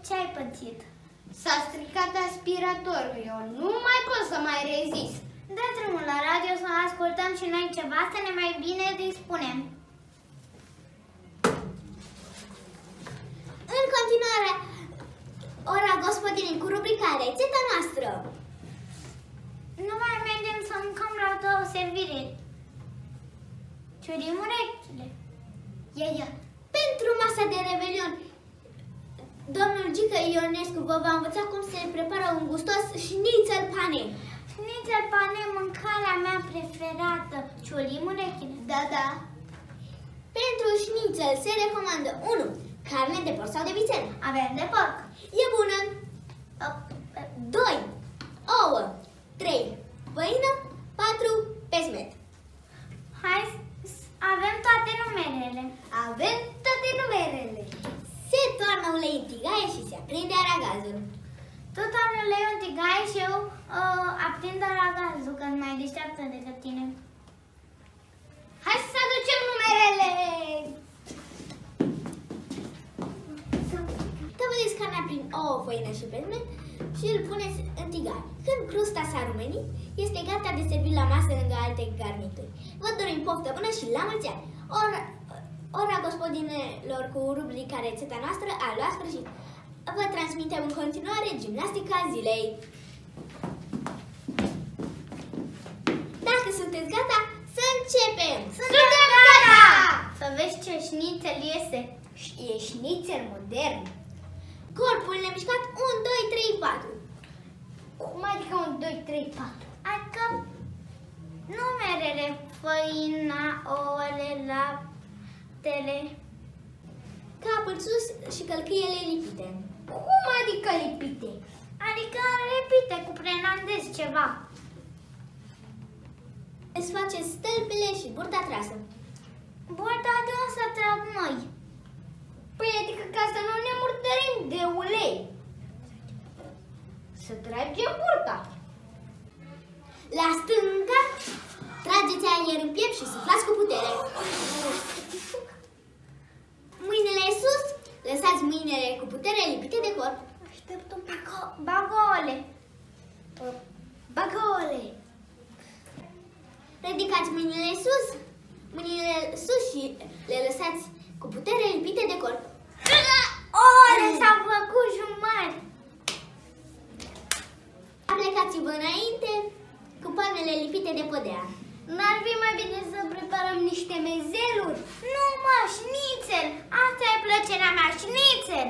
ce ai pățit? S-a stricat aspiratorul, eu nu mai pot să mai rezist. Dă drumul la radio să ascultăm și noi ceva, să ne mai bine dispunem. În continuare, ora gospodinii cu rubrica Rețeta noastră. Nu mai mergem să mâncăm la două servire. Ciurim urechile. Ia. Pentru masa de revelion, domnul Gică Ionescu vă va învăța cum se prepară un gustos șnițel pane. Șnițel pane, mâncarea mea preferată. Ciurim urechile. Da. Pentru șnițel se recomandă 1. Carne de porc sau de vițel. Avem de porc. E bună. 2. Ouă. 3. Făină. 4. Pesmet. Hai, avem toate numerele. Avem toate numerele. Se toarnă ulei în tigaie și se aprinde aragazul. Tu toarnă uleiul în tigaie și eu aprind aragazul, că sunt mai deșteaptă decât tine. Hai să aducem numerele! Tăvăliți carnea prin ouă, făină și pesmet și îl puneți în tigaie. Când crusta s-a rumenit, este gata de servit la masă lângă alte garnituri. Vă dorim poftă bună și la mulți ani! Ora gospodinelor cu rubrica Rețeta noastră a luat sfârșit. Vă transmitem în continuare gimnastica zilei. Dacă sunteți gata, să începem! Suntem gata! Să vezi ce șnițel iese. E șnițel modern. Corpul nemișcat 1, 2, 3, 4. Cum adică 1, 2, 3, 4? Adică numerele: făina, ouăle, laptele. Capul sus și călcâiele lipite. Cum adică lipite? Adică lipite cu prenandez ceva. Îți face stâlpile și burta trasă. Burta de o să trag noi. Păi adică ca să nu ne murdărim de ulei. Să tragem burta. La stânga, trageți aer în piept și suflați cu putere. Mâinile sus, lăsați mâinile cu putere lipite de corp. Aștept un pic. Bagole. Bagole. Ridicați mâinile sus și le lăsați cu putere lipite de corp. Ore, s-au făcut jumări. Aplecați-vă înainte cu palmele lipite de podea. N-ar fi mai bine să preparăm niște mezeluri? Nu, mă, șnițel! Asta e plăcerea mea, șnițel!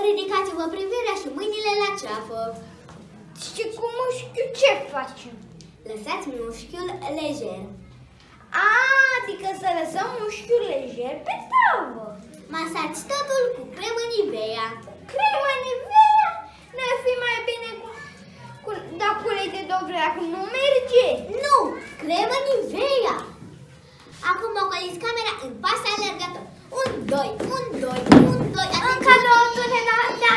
Ridicați-vă privirea și mâinile la ceafă. Și cu mușchiul ce facem? Lăsați mușchiul lejer. Adică să lăsăm mușchiul lejer pe tavă. Masați totul cu cremă Nivea. Cremă Nivea? N-ar fi mai bine cu ulei de dovleac, nu merge? Nu! Cremă Nivea! Acum ocoliți camera în pas alergător. 1, 2, 1, 2, 1, 2. Încă 2 tone de